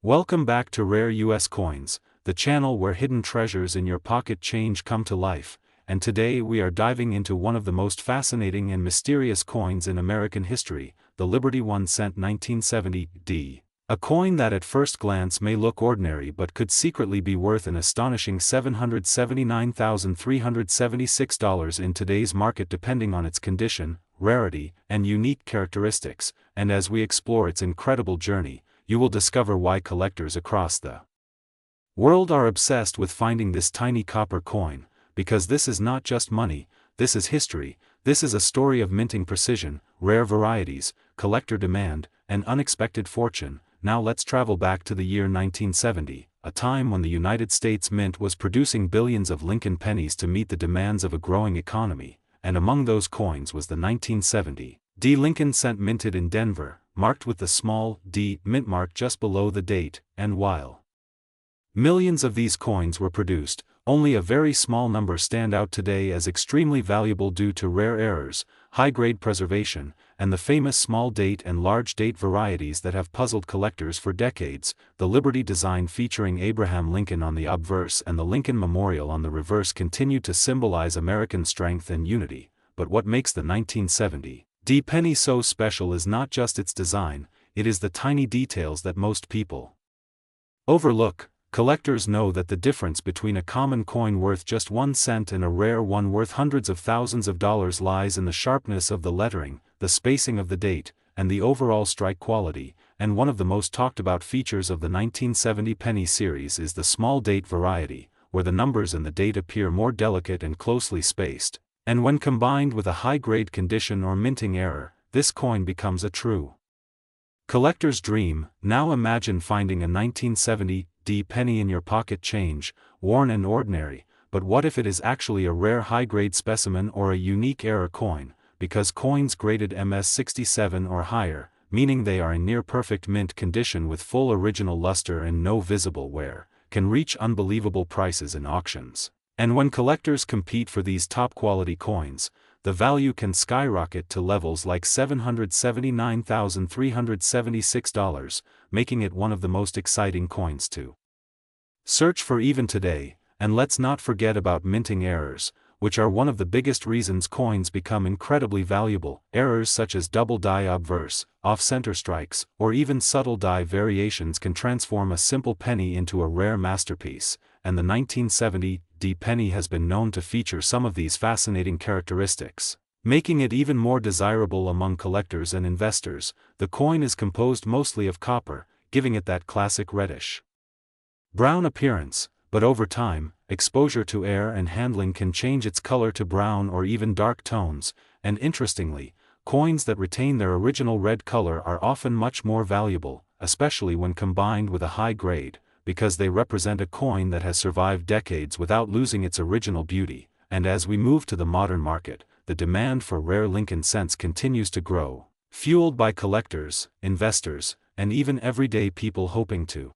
Welcome back to Rare US Coins, the channel where hidden treasures in your pocket change come to life, and today we are diving into one of the most fascinating and mysterious coins in American history, the Liberty 1 cent 1970 D. A coin that at first glance may look ordinary but could secretly be worth an astonishing $779,376 in today's market depending on its condition, rarity, and unique characteristics, and as we explore its incredible journey, you will discover why collectors across the world are obsessed with finding this tiny copper coin, because this is not just money, this is history, this is a story of minting precision, rare varieties, collector demand, and unexpected fortune. Now let's travel back to the year 1970, a time when the United States Mint was producing billions of Lincoln pennies to meet the demands of a growing economy, and among those coins was the 1970 D Lincoln cent minted in Denver, marked with the small D mint mark just below the date, and while millions of these coins were produced, only a very small number stand out today as extremely valuable due to rare errors, high-grade preservation, and the famous small date and large date varieties that have puzzled collectors for decades. The Liberty design featuring Abraham Lincoln on the obverse and the Lincoln Memorial on the reverse continue to symbolize American strength and unity, but what makes the 1970 D penny so special is not just its design, it is the tiny details that most people overlook. Collectors know that the difference between a common coin worth just 1 cent and a rare one worth hundreds of thousands of dollars lies in the sharpness of the lettering, the spacing of the date, and the overall strike quality, and one of the most talked about features of the 1970 penny series is the small date variety, where the numbers and the date appear more delicate and closely spaced, and when combined with a high-grade condition or minting error, this coin becomes a true collector's dream. Now imagine finding a 1970 D penny in your pocket, change, worn and ordinary, but what if it is actually a rare high-grade specimen or a unique error coin, because coins graded MS67 or higher, meaning they are in near-perfect mint condition with full original luster and no visible wear, can reach unbelievable prices in auctions. And when collectors compete for these top-quality coins, the value can skyrocket to levels like $779,376, making it one of the most exciting coins to search for even today. And let's not forget about minting errors, which are one of the biggest reasons coins become incredibly valuable. Errors such as double die obverse, off-center strikes, or even subtle die variations can transform a simple penny into a rare masterpiece, and the 1970 D penny has been known to feature some of these fascinating characteristics, making it even more desirable among collectors and investors. The coin is composed mostly of copper, giving it that classic reddish brown appearance, but over time, exposure to air and handling can change its color to brown or even dark tones, and interestingly, coins that retain their original red color are often much more valuable, especially when combined with a high grade, because they represent a coin that has survived decades without losing its original beauty. And as we move to the modern market, the demand for rare Lincoln cents continues to grow, fueled by collectors, investors, and even everyday people hoping to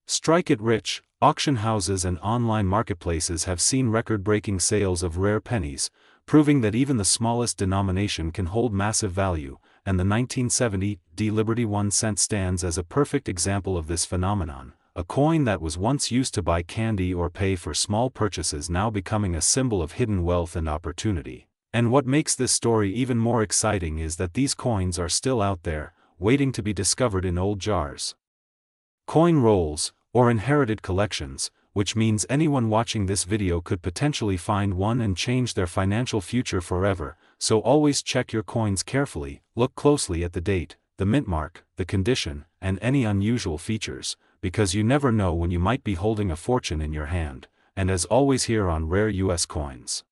strike it rich. Auction houses and online marketplaces have seen record-breaking sales of rare pennies, proving that even the smallest denomination can hold massive value, and the 1970 D Liberty 1 cent stands as a perfect example of this phenomenon. A coin that was once used to buy candy or pay for small purchases now becoming a symbol of hidden wealth and opportunity. And what makes this story even more exciting is that these coins are still out there, waiting to be discovered in old jars, coin rolls, or inherited collections, which means anyone watching this video could potentially find one and change their financial future forever. So always check your coins carefully, look closely at the date, the mint mark, the condition, and any unusual features, because you never know when you might be holding a fortune in your hand. And as always here on Rare US Coins,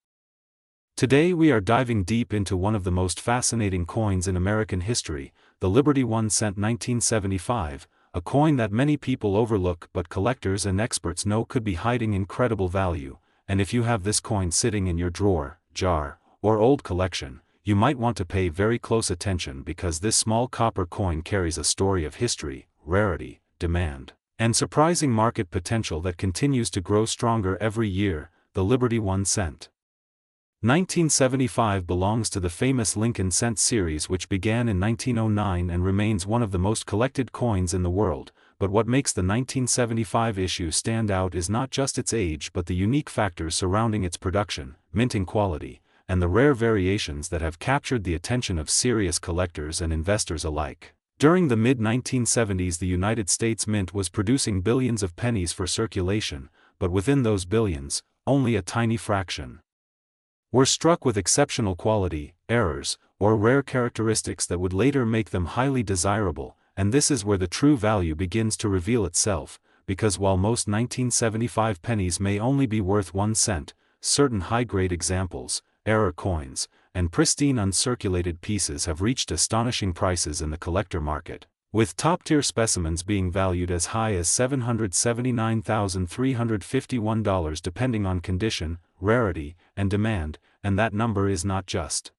today we are diving deep into one of the most fascinating coins in American history, the Liberty 1 cent 1975, a coin that many people overlook but collectors and experts know could be hiding incredible value. And if you have this coin sitting in your drawer, jar, or old collection, you might want to pay very close attention, because this small copper coin carries a story of history, rarity, demand, and surprising market potential that continues to grow stronger every year. The Liberty 1 cent 1975 belongs to the famous Lincoln cent series, which began in 1909 and remains one of the most collected coins in the world, but what makes the 1975 issue stand out is not just its age but the unique factors surrounding its production, minting quality, and the rare variations that have captured the attention of serious collectors and investors alike. During the mid-1970s, the United States Mint was producing billions of pennies for circulation, but within those billions, only a tiny fraction were struck with exceptional quality, errors, or rare characteristics that would later make them highly desirable, and this is where the true value begins to reveal itself, because while most 1975 pennies may only be worth 1 cent, certain high-grade examples, error coins, and pristine uncirculated pieces have reached astonishing prices in the collector market, with top-tier specimens being valued as high as $779,351 depending on condition, rarity, and demand, and that number is not just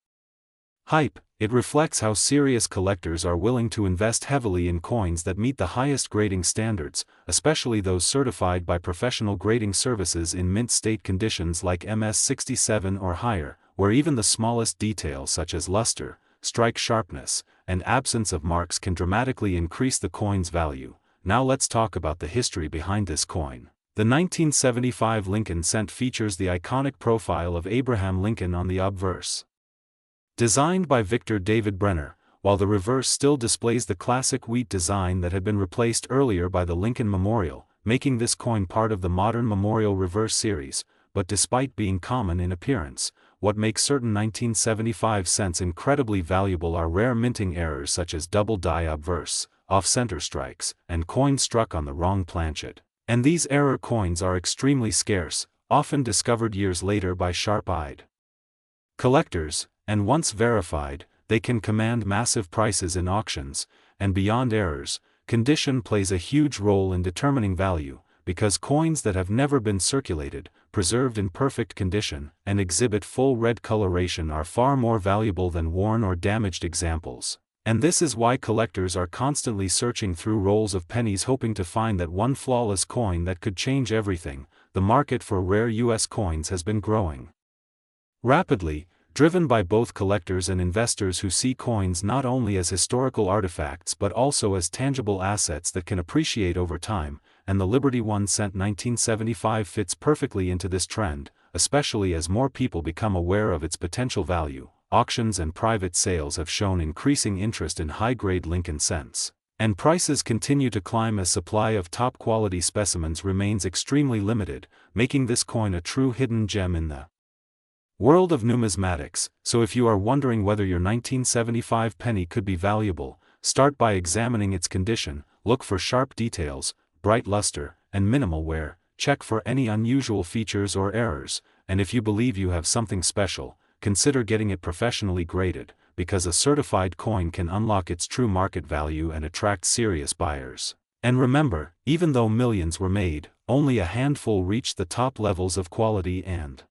hype, it reflects how serious collectors are willing to invest heavily in coins that meet the highest grading standards, especially those certified by professional grading services in mint state conditions like MS67 or higher, where even the smallest detail such as luster, strike sharpness, and absence of marks can dramatically increase the coin's value. Now let's talk about the history behind this coin. The 1975 Lincoln cent features the iconic profile of Abraham Lincoln on the obverse. Designed by Victor David Brenner, while the reverse still displays the classic wheat design that had been replaced earlier by the Lincoln Memorial, making this coin part of the modern Memorial Reverse series. But despite being common in appearance, what makes certain 1975 cents incredibly valuable are rare minting errors such as double die obverse, off-center strikes, and coins struck on the wrong planchet. And these error coins are extremely scarce, often discovered years later by sharp-eyed collectors, and once verified, they can command massive prices in auctions, and beyond errors, condition plays a huge role in determining value, because coins that have never been circulated, preserved in perfect condition, and exhibit full red coloration are far more valuable than worn or damaged examples. And this is why collectors are constantly searching through rolls of pennies hoping to find that one flawless coin that could change everything. The market for rare US coins has been growing rapidly, driven by both collectors and investors who see coins not only as historical artifacts but also as tangible assets that can appreciate over time, and the Liberty 1 cent 1975 fits perfectly into this trend, especially as more people become aware of its potential value. Auctions and private sales have shown increasing interest in high-grade Lincoln cents, and prices continue to climb as supply of top-quality specimens remains extremely limited, making this coin a true hidden gem in the world of numismatics. So if you are wondering whether your 1975 penny could be valuable, start by examining its condition, look for sharp details, bright luster, and minimal wear, check for any unusual features or errors, and if you believe you have something special, consider getting it professionally graded, because a certified coin can unlock its true market value and attract serious buyers. And remember, even though millions were made, only a handful reached the top levels of quality and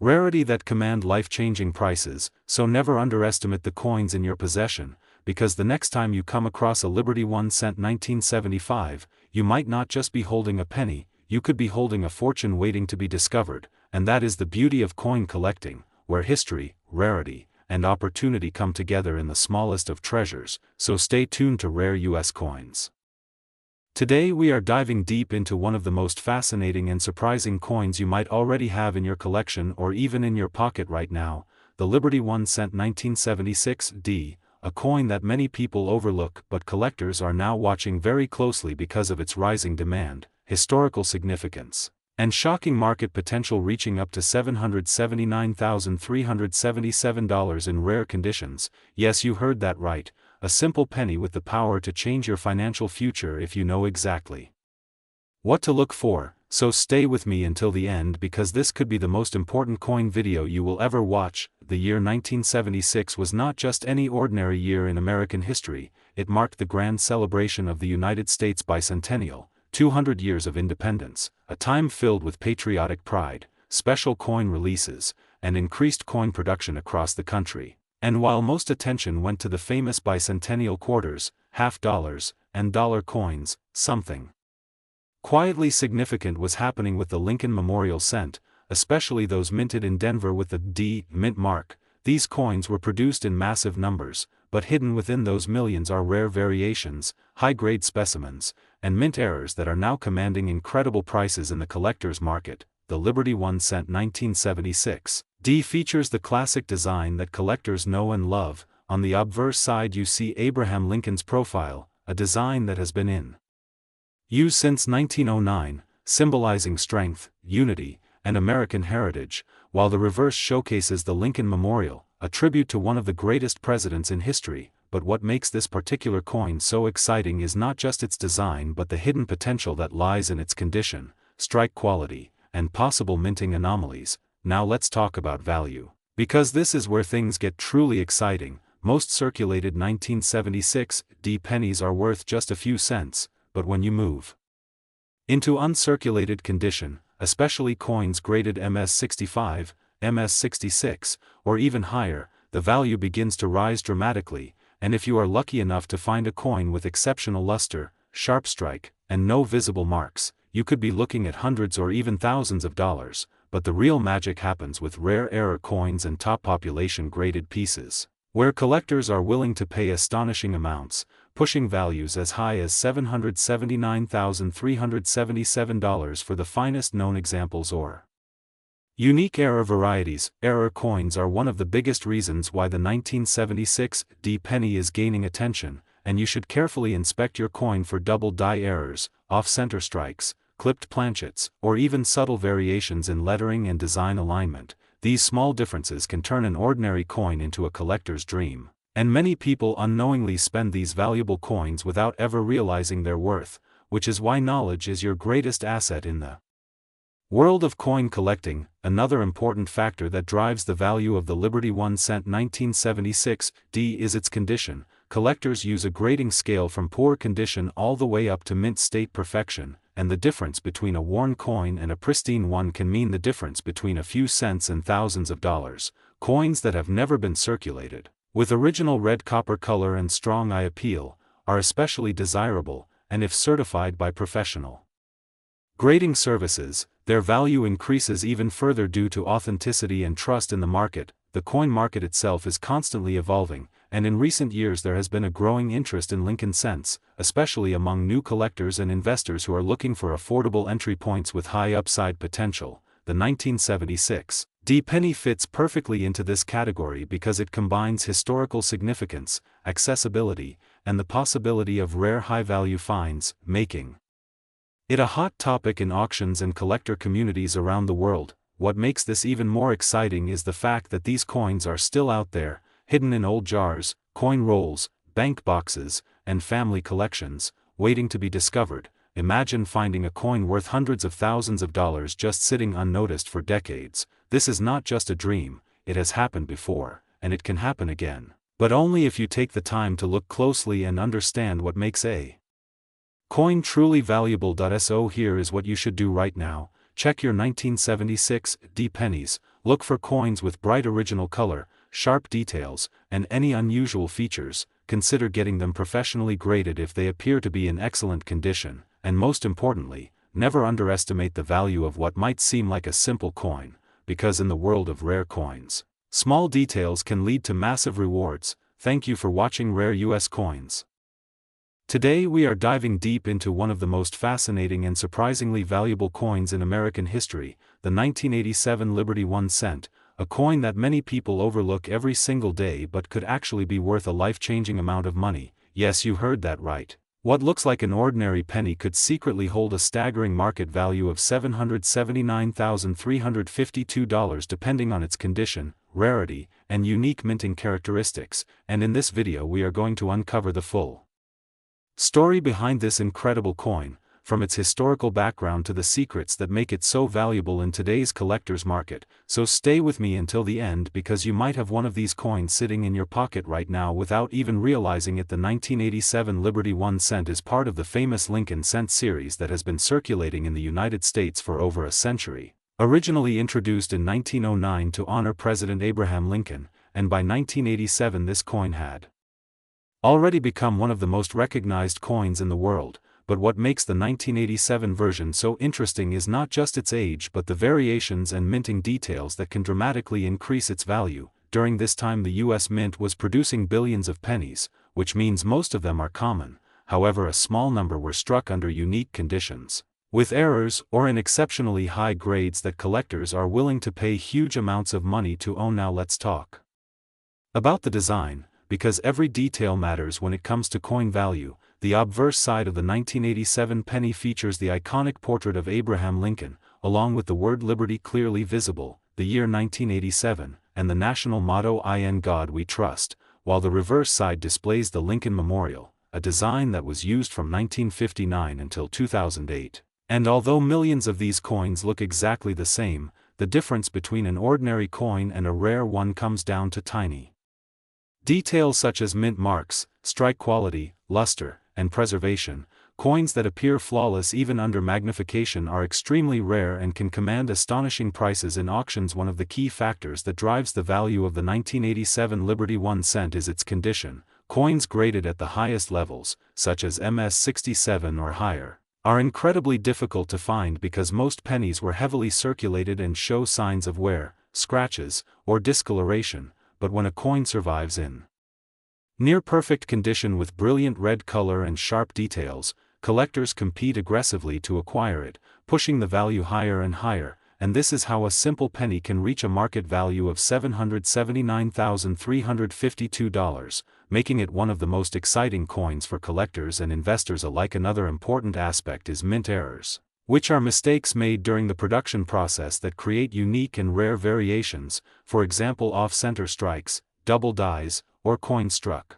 rarity that command life-changing prices, so never underestimate the coins in your possession, because the next time you come across a Liberty 1 cent 1975, you might not just be holding a penny, you could be holding a fortune waiting to be discovered, and that is the beauty of coin collecting, where history, rarity, and opportunity come together in the smallest of treasures. So stay tuned to Rare US Coins. Today we are diving deep into one of the most fascinating and surprising coins you might already have in your collection or even in your pocket right now, the Liberty 1 cent 1976D, a coin that many people overlook but collectors are now watching very closely because of its rising demand, historical significance, and shocking market potential, reaching up to $779,377 in rare conditions. Yes, you heard that right. A simple penny with the power to change your financial future if you know exactly what to look for. So stay with me until the end, because this could be the most important coin video you will ever watch. The year 1976 was not just any ordinary year in American history, it marked the grand celebration of the United States bicentennial, 200 years of independence, a time filled with patriotic pride, special coin releases, and increased coin production across the country. And while most attention went to the famous bicentennial quarters, half dollars, and dollar coins, something quietly significant was happening with the Lincoln Memorial Cent, especially those minted in Denver with the D mint mark. These coins were produced in massive numbers, but hidden within those millions are rare variations, high-grade specimens, and mint errors that are now commanding incredible prices in the collector's market. The Liberty 1 cent 1976 D features the classic design that collectors know and love. On the obverse side you see Abraham Lincoln's profile, a design that has been in use since 1909, symbolizing strength, unity, and American heritage, while the reverse showcases the Lincoln Memorial, a tribute to one of the greatest presidents in history. But what makes this particular coin so exciting is not just its design but the hidden potential that lies in its condition, strike quality, and possible minting anomalies. Now let's talk about value. Because this is where things get truly exciting. Most circulated 1976 D pennies are worth just a few cents, but when you move into uncirculated condition, especially coins graded MS65, MS66, or even higher, the value begins to rise dramatically, and if you are lucky enough to find a coin with exceptional luster, sharp strike, and no visible marks, you could be looking at hundreds or even thousands of dollars. But the real magic happens with rare error coins and top population graded pieces, where collectors are willing to pay astonishing amounts, pushing values as high as $779,377 for the finest known examples or unique error varieties. Error coins are one of the biggest reasons why the 1976 D penny is gaining attention, and you should carefully inspect your coin for double die errors, off-center strikes, clipped planchets, or even subtle variations in lettering and design alignment. These small differences can turn an ordinary coin into a collector's dream, and many people unknowingly spend these valuable coins without ever realizing their worth, which is why knowledge is your greatest asset in the world of coin collecting. Another important factor that drives the value of the Liberty 1 cent 1976 D is its condition. Collectors use a grading scale from poor condition all the way up to mint state perfection, and the difference between a worn coin and a pristine one can mean the difference between a few cents and thousands of dollars. Coins that have never been circulated, with original red copper color and strong eye appeal, are especially desirable, and if certified by professional grading services, their value increases even further due to authenticity and trust in the market. The coin market itself is constantly evolving, and in recent years there has been a growing interest in Lincoln cents, especially among new collectors and investors who are looking for affordable entry points with high upside potential. The 1976 D penny fits perfectly into this category because it combines historical significance, accessibility, and the possibility of rare high-value finds, making it a hot topic in auctions and collector communities around the world. What makes this even more exciting is the fact that these coins are still out there, hidden in old jars, coin rolls, bank boxes, and family collections, waiting to be discovered. Imagine finding a coin worth hundreds of thousands of dollars just sitting unnoticed for decades. This is not just a dream, it has happened before, and it can happen again. But only if you take the time to look closely and understand what makes a coin truly valuable. So here is what you should do right now. Check your 1976 D pennies, look for coins with bright original color, sharp details, and any unusual features. Consider getting them professionally graded if they appear to be in excellent condition, and most importantly, never underestimate the value of what might seem like a simple coin, because in the world of rare coins, small details can lead to massive rewards. Thank you for watching Rare US Coins. Today we are diving deep into one of the most fascinating and surprisingly valuable coins in American history, the 1987 Liberty 1 cent, a coin that many people overlook every single day but could actually be worth a life-changing amount of money. Yes, you heard that right. What looks like an ordinary penny could secretly hold a staggering market value of $779,352 depending on its condition, rarity, and unique minting characteristics, and in this video we are going to uncover the full story behind this incredible coin, from its historical background to the secrets that make it so valuable in today's collector's market. So stay with me until the end because you might have one of these coins sitting in your pocket right now without even realizing it. The 1987 Liberty 1 cent is part of the famous Lincoln cent series that has been circulating in the United States for over a century. Originally introduced in 1909 to honor President Abraham Lincoln, and by 1987 this coin had already become one of the most recognized coins in the world. But what makes the 1987 version so interesting is not just its age but the variations and minting details that can dramatically increase its value. During this time the US Mint was producing billions of pennies, which means most of them are common. however a small number were struck under unique conditions, with errors or in exceptionally high grades that collectors are willing to pay huge amounts of money to own. Now let's talk about the design, because every detail matters when it comes to coin value. The obverse side of the 1987 penny features the iconic portrait of Abraham Lincoln, along with the word Liberty clearly visible, the year 1987, and the national motto "In God We Trust," while the reverse side displays the Lincoln Memorial, a design that was used from 1959 until 2008. And although millions of these coins look exactly the same, the difference between an ordinary coin and a rare one comes down to tiny details such as mint marks, strike quality, luster, and preservation. Coins that appear flawless even under magnification are extremely rare and can command astonishing prices in auctions. One of the key factors that drives the value of the 1987 Liberty 1 cent is its condition. Coins graded at the highest levels, such as MS 67 or higher, are incredibly difficult to find because most pennies were heavily circulated and show signs of wear, scratches, or discoloration. But when a coin survives in near-perfect condition with brilliant red color and sharp details, collectors compete aggressively to acquire it, pushing the value higher and higher, and this is how a simple penny can reach a market value of $779,352, making it one of the most exciting coins for collectors and investors alike. Another important aspect is mint errors, which are mistakes made during the production process that create unique and rare variations, for example off-center strikes, double dies, or coins struck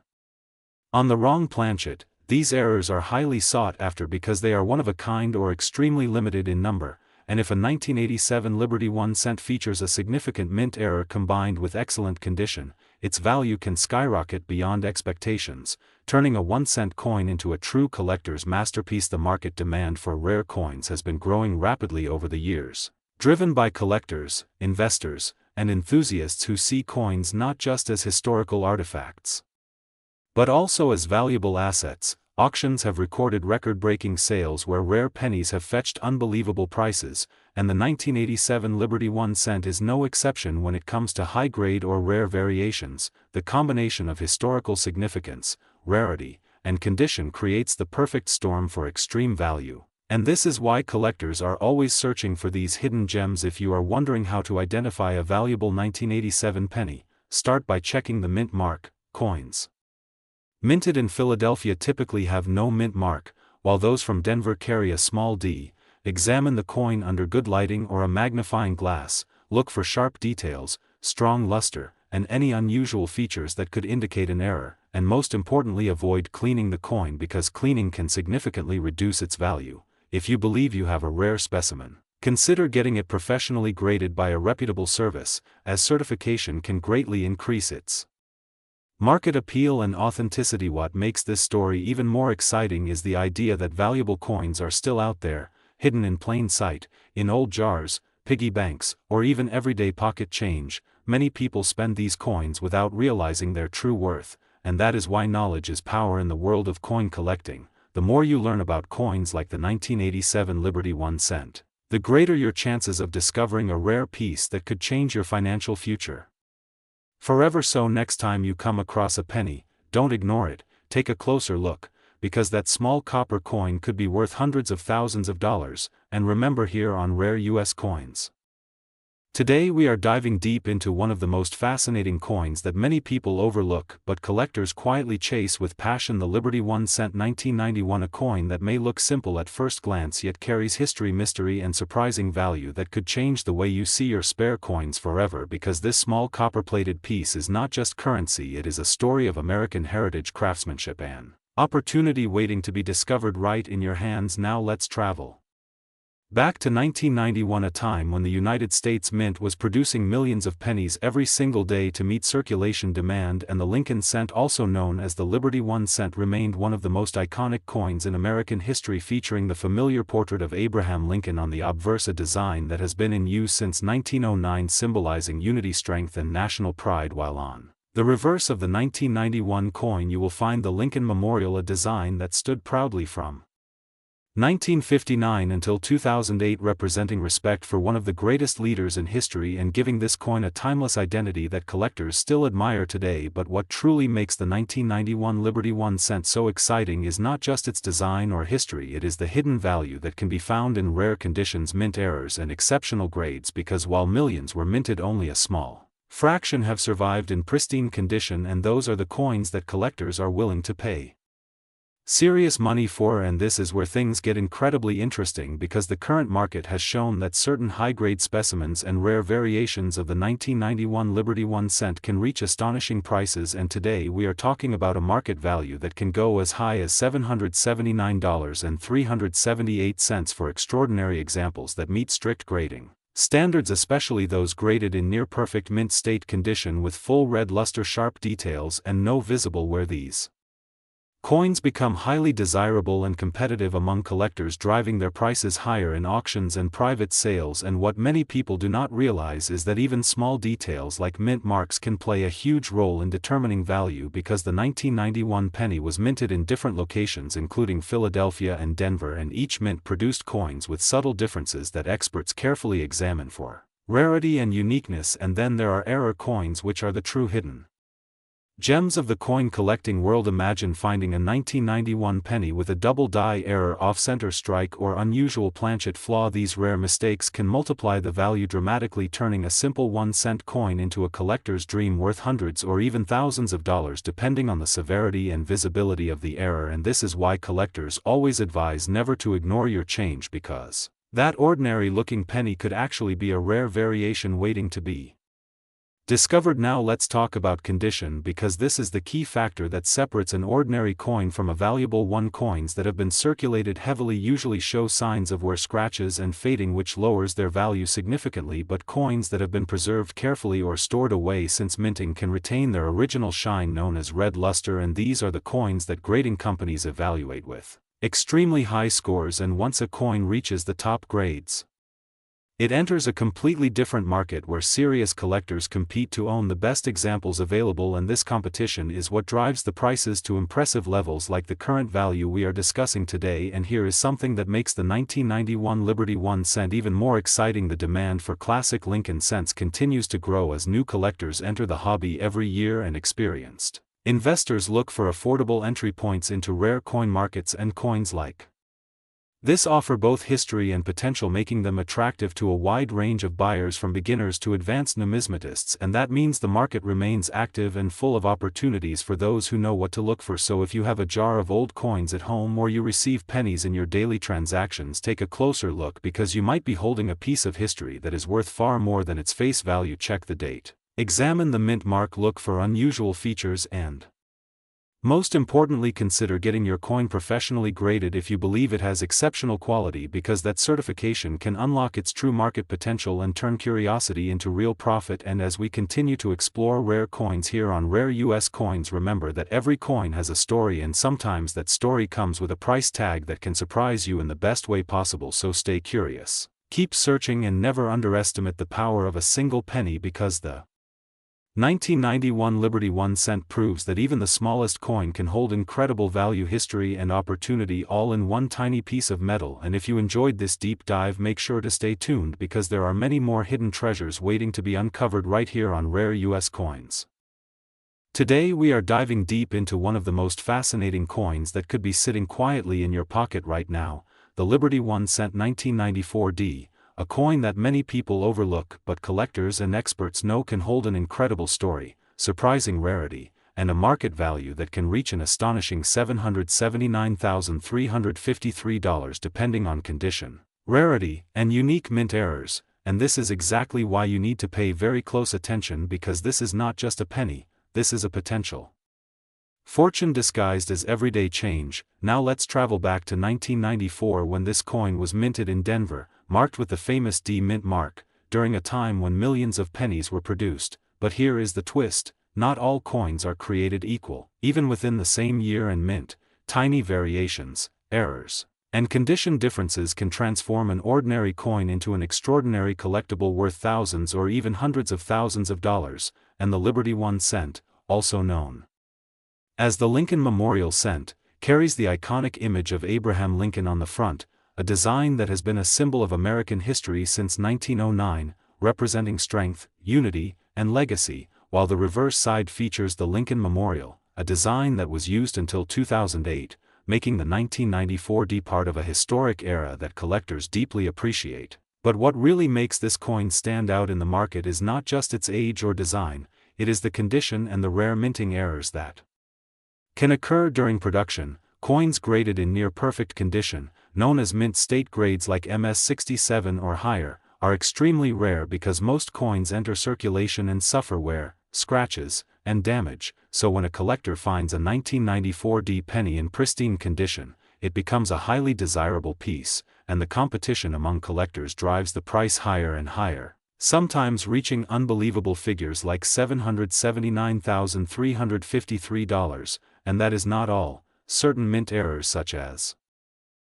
on the wrong planchet. These errors are highly sought after because they are one of a kind or extremely limited in number, and if a 1987 Liberty 1 cent features a significant mint error combined with excellent condition, its value can skyrocket beyond expectations, turning a 1-cent coin into a true collector's masterpiece. The market demand for rare coins has been growing rapidly over the years, driven by collectors, investors, and enthusiasts who see coins not just as historical artifacts, but also as valuable assets. Auctions have recorded record-breaking sales where rare pennies have fetched unbelievable prices, and the 1987 Liberty 1 cent is no exception when it comes to high-grade or rare variations. The combination of historical significance, rarity, and condition creates the perfect storm for extreme value, and this is why collectors are always searching for these hidden gems. If you are wondering how to identify a valuable 1987 penny, start by checking the mint mark. Coins minted in Philadelphia typically have no mint mark, while those from Denver carry a small d. Examine the coin under good lighting or a magnifying glass, look for sharp details, strong luster, and any unusual features that could indicate an error, and most importantly avoid cleaning the coin because cleaning can significantly reduce its value. If you believe you have a rare specimen, consider getting it professionally graded by a reputable service, as certification can greatly increase its market appeal and authenticity. What makes this story even more exciting is the idea that valuable coins are still out there, hidden in plain sight, in old jars, piggy banks, or even everyday pocket change. Many people spend these coins without realizing their true worth, and that is why knowledge is power in the world of coin collecting. The more you learn about coins like the 1987 Liberty 1 cent, the greater your chances of discovering a rare piece that could change your financial future forever. So next time you come across a penny, don't ignore it, take a closer look, because that small copper coin could be worth hundreds of thousands of dollars. And remember, here on Rare US Coins, today we are diving deep into one of the most fascinating coins that many people overlook but collectors quietly chase with passion, the Liberty 1 cent 1991, a coin that may look simple at first glance yet carries history, mystery, and surprising value that could change the way you see your spare coins forever. Because this small copper-plated piece is not just currency, it is a story of American heritage, craftsmanship, and opportunity waiting to be discovered right in your hands. Now let's travel back to 1991, a time when the United States Mint was producing millions of pennies every single day to meet circulation demand, and the Lincoln cent, also known as the Liberty 1 cent, remained one of the most iconic coins in American history, featuring the familiar portrait of Abraham Lincoln on the obverse, a design that has been in use since 1909, symbolizing unity, strength, and national pride, while on the reverse of the 1991 coin you will find the Lincoln Memorial, a design that stood proudly from 1959 until 2008, representing respect for one of the greatest leaders in history and giving this coin a timeless identity that collectors still admire today. But what truly makes the 1991 Liberty 1 cent so exciting is not just its design or history, it is the hidden value that can be found in rare conditions, mint errors and exceptional grades, because while millions were minted, only a small fraction have survived in pristine condition, and those are the coins that collectors are willing to pay serious money for. And this is where things get incredibly interesting, because the current market has shown that certain high-grade specimens and rare variations of the 1991 Liberty 1 cent can reach astonishing prices, and today we are talking about a market value that can go as high as $779.378 for extraordinary examples that meet strict grading standards, especially those graded in near-perfect mint state condition with full red luster, sharp details and no visible wear. These coins become highly desirable and competitive among collectors, driving their prices higher in auctions and private sales. And what many people do not realize is that even small details like mint marks can play a huge role in determining value, because the 1991 penny was minted in different locations including Philadelphia and Denver, and each mint produced coins with subtle differences that experts carefully examine for rarity and uniqueness. And then there are error coins, which are the true hidden gems of the coin collecting world. Imagine finding a 1991 penny with a double die error, off-center strike, or unusual planchet flaw. These rare mistakes can multiply the value dramatically, turning a simple 1 cent coin into a collector's dream worth hundreds or even thousands of dollars, depending on the severity and visibility of the error. And this is why collectors always advise never to ignore your change, because that ordinary-looking penny could actually be a rare variation waiting to be discovered. Now let's talk about condition, because this is the key factor that separates an ordinary coin from a valuable one. Coins that have been circulated heavily usually show signs of wear, scratches and fading, which lowers their value significantly, but coins that have been preserved carefully or stored away since minting can retain their original shine, known as red luster. And these are the coins that grading companies evaluate with extremely high scores, and once a coin reaches the top grades, it enters a completely different market where serious collectors compete to own the best examples available. And this competition is what drives the prices to impressive levels like the current value we are discussing today. And here is something that makes the 1991 Liberty 1 cent even more exciting: the demand for classic Lincoln cents continues to grow as new collectors enter the hobby every year, and experienced investors look for affordable entry points into rare coin markets. And coins like this offer both history and potential, making them attractive to a wide range of buyers, from beginners to advanced numismatists. And that means the market remains active and full of opportunities for those who know what to look for. So if you have a jar of old coins at home, or you receive pennies in your daily transactions, take a closer look, because you might be holding a piece of history that is worth far more than its face value. Check the date, examine the mint mark, look for unusual features, and most importantly, consider getting your coin professionally graded if you believe it has exceptional quality, because that certification can unlock its true market potential and turn curiosity into real profit. And as we continue to explore rare coins here on Rare US Coins, remember that every coin has a story, and sometimes that story comes with a price tag that can surprise you in the best way possible. So stay curious, keep searching, and never underestimate the power of a single penny, because the 1991 Liberty 1 cent proves that even the smallest coin can hold incredible value, history and opportunity, all in one tiny piece of metal. And if you enjoyed this deep dive, make sure to stay tuned, because there are many more hidden treasures waiting to be uncovered right here on Rare US Coins. Today we are diving deep into one of the most fascinating coins that could be sitting quietly in your pocket right now, the Liberty 1 cent 1994D. A coin that many people overlook, but collectors and experts know can hold an incredible story, surprising rarity, and a market value that can reach an astonishing $779,353 depending on condition, rarity, and unique mint errors. And this is exactly why you need to pay very close attention, because this is not just a penny, this is a potential fortune disguised as everyday change. Now let's travel back to 1994, when this coin was minted in Denver, marked with the famous D mint mark, during a time when millions of pennies were produced. But here is the twist: not all coins are created equal. Even within the same year and mint, tiny variations, errors, and condition differences can transform an ordinary coin into an extraordinary collectible worth thousands or even hundreds of thousands of dollars. And the Liberty 1 cent, also known as the Lincoln Memorial Cent, carries the iconic image of Abraham Lincoln on the front, a design that has been a symbol of American history since 1909, representing strength, unity, and legacy, while the reverse side features the Lincoln Memorial, a design that was used until 2008, making the 1994 D part of a historic era that collectors deeply appreciate. But what really makes this coin stand out in the market is not just its age or design, it is the condition and the rare minting errors that can occur during production. Coins graded in near-perfect condition, known as mint state grades like MS67 or higher, are extremely rare because most coins enter circulation and suffer wear, scratches, and damage, so when a collector finds a 1994 D penny in pristine condition, it becomes a highly desirable piece, and the competition among collectors drives the price higher and higher, sometimes reaching unbelievable figures like $779,353, and that is not all. Certain mint errors such as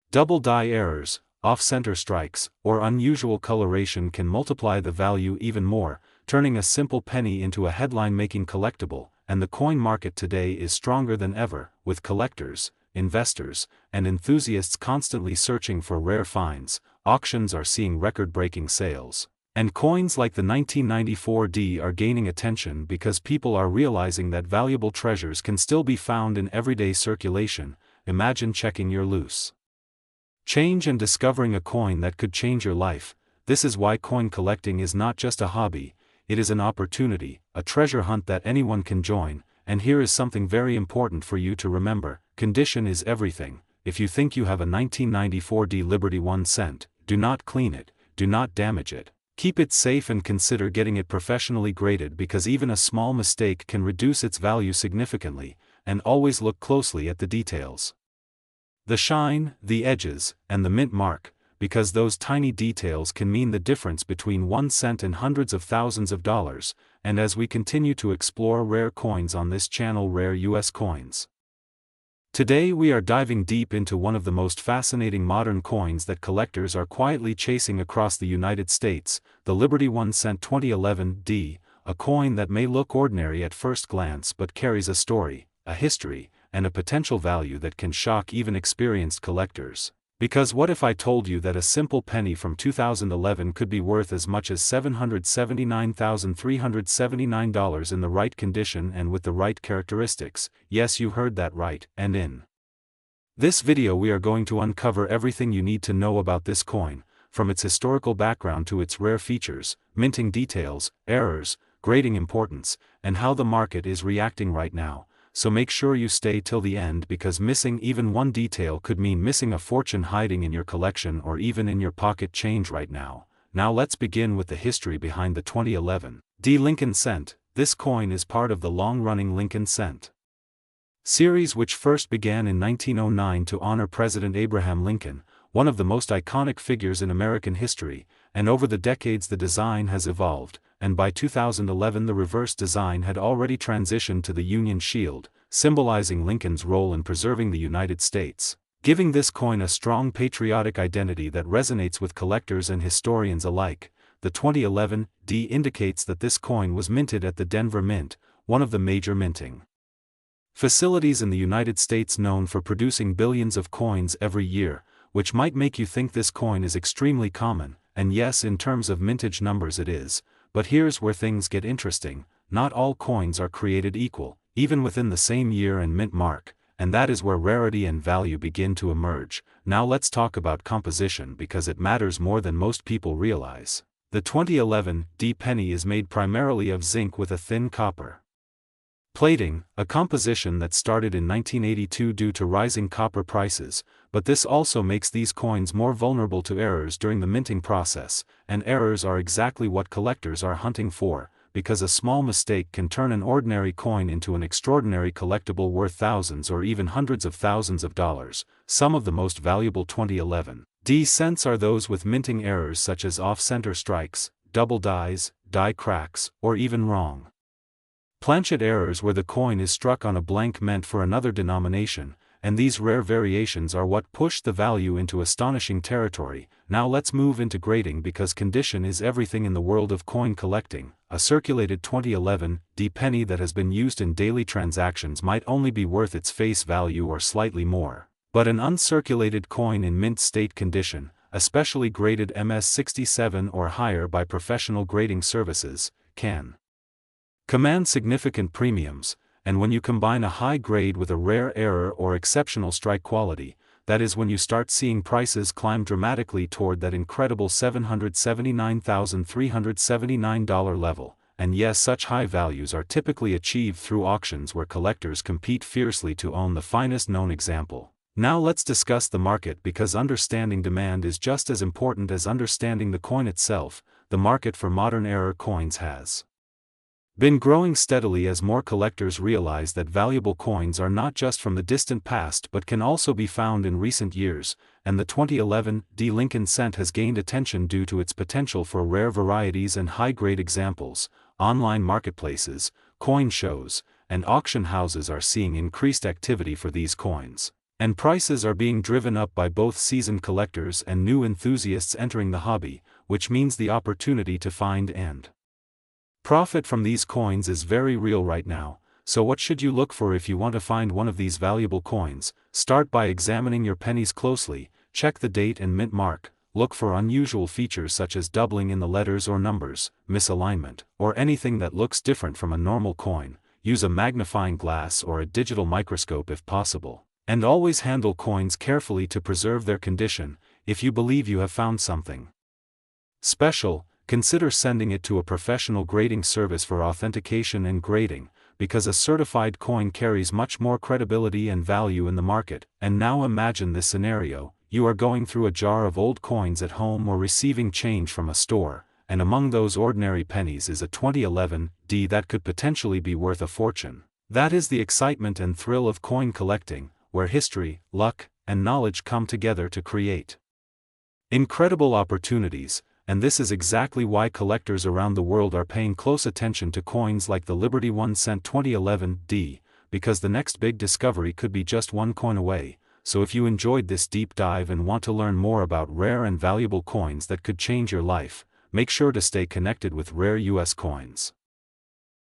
double die errors, off-center strikes, or unusual coloration can multiply the value even more, turning a simple penny into a headline-making collectible, and the coin market today is stronger than ever, with collectors, investors, and enthusiasts constantly searching for rare finds. Auctions are seeing record-breaking sales, and coins like the 1994 D are gaining attention because people are realizing that valuable treasures can still be found in everyday circulation. Imagine checking your loose change and discovering a coin that could change your life. This is why coin collecting is not just a hobby, it is an opportunity, a treasure hunt that anyone can join. And here is something very important for you to remember: condition is everything. If you think you have a 1994 D Liberty 1 cent, do not clean it, do not damage it. Keep it safe and consider getting it professionally graded, because even a small mistake can reduce its value significantly. And always look closely at the details. The shine, the edges, and the mint mark, because those tiny details can mean the difference between 1 cent and hundreds of thousands of dollars. And as we continue to explore rare coins on this channel, Rare US Coins, today we are diving deep into one of the most fascinating modern coins that collectors are quietly chasing across the United States, the Liberty 1 cent 2011 D, a coin that may look ordinary at first glance but carries a story, a history, and a potential value that can shock even experienced collectors. Because what if I told you that a simple penny from 2011 could be worth as much as $779,379 in the right condition and with the right characteristics? Yes, you heard that right, and in this video we are going to uncover everything you need to know about this coin, from its historical background to its rare features, minting details, errors, grading importance, and how the market is reacting right now. So make sure you stay till the end, because missing even one detail could mean missing a fortune hiding in your collection or even in your pocket change right now. Now let's begin with the history behind the 2011 D Lincoln Cent. This coin is part of the long-running Lincoln Cent series, which first began in 1909 to honor President Abraham Lincoln, one of the most iconic figures in American history, and over the decades the design has evolved, and by 2011 the reverse design had already transitioned to the Union Shield, symbolizing Lincoln's role in preserving the United States, giving this coin a strong patriotic identity that resonates with collectors and historians alike. The 2011 D indicates that this coin was minted at the Denver Mint, one of the major minting facilities in the United States known for producing billions of coins every year, which might make you think this coin is extremely common, and yes, in terms of mintage numbers it is. But here's where things get interesting: not all coins are created equal, even within the same year and mint mark, and that is where rarity and value begin to emerge. Now let's talk about composition, because it matters more than most people realize. The 2011 D penny is made primarily of zinc with a thin copper plating, a composition that started in 1982 due to rising copper prices, but this also makes these coins more vulnerable to errors during the minting process, and errors are exactly what collectors are hunting for, because a small mistake can turn an ordinary coin into an extraordinary collectible worth thousands or even hundreds of thousands of dollars. Some of the most valuable 2011 D cents are those with minting errors such as off-center strikes, double dies, die cracks, or even wrong planchet errors where the coin is struck on a blank meant for another denomination, and these rare variations are what push the value into astonishing territory. Now let's move into grading, because condition is everything in the world of coin collecting. A circulated 2011 D penny that has been used in daily transactions might only be worth its face value or slightly more. But an uncirculated coin in mint state condition, especially graded MS-67 or higher by professional grading services, can command significant premiums, and when you combine a high grade with a rare error or exceptional strike quality, that is when you start seeing prices climb dramatically toward that incredible $779,379 level. And yes, such high values are typically achieved through auctions where collectors compete fiercely to own the finest known example. Now let's discuss the market, because understanding demand is just as important as understanding the coin itself. The market for modern era coins has been growing steadily as more collectors realize that valuable coins are not just from the distant past but can also be found in recent years, and the 2011 Lincoln cent has gained attention due to its potential for rare varieties and high-grade examples. Online marketplaces, coin shows, and auction houses are seeing increased activity for these coins, and prices are being driven up by both seasoned collectors and new enthusiasts entering the hobby, which means the opportunity to find and profit from these coins is very real right now. So what should you look for if you want to find one of these valuable coins? Start by examining your pennies closely, check the date and mint mark, look for unusual features such as doubling in the letters or numbers, misalignment, or anything that looks different from a normal coin. Use a magnifying glass or a digital microscope if possible, and always handle coins carefully to preserve their condition. If you believe you have found something special, consider sending it to a professional grading service for authentication and grading, because a certified coin carries much more credibility and value in the market. And now imagine this scenario: you are going through a jar of old coins at home or receiving change from a store, and among those ordinary pennies is a 2011 that could potentially be worth a fortune. That is the excitement and thrill of coin collecting, where history, luck, and knowledge come together to create incredible opportunities. And this is exactly why collectors around the world are paying close attention to coins like the Liberty 1 cent 2011 because the next big discovery could be just one coin away. So if you enjoyed this deep dive and want to learn more about rare and valuable coins that could change your life, make sure to stay connected with Rare US Coins.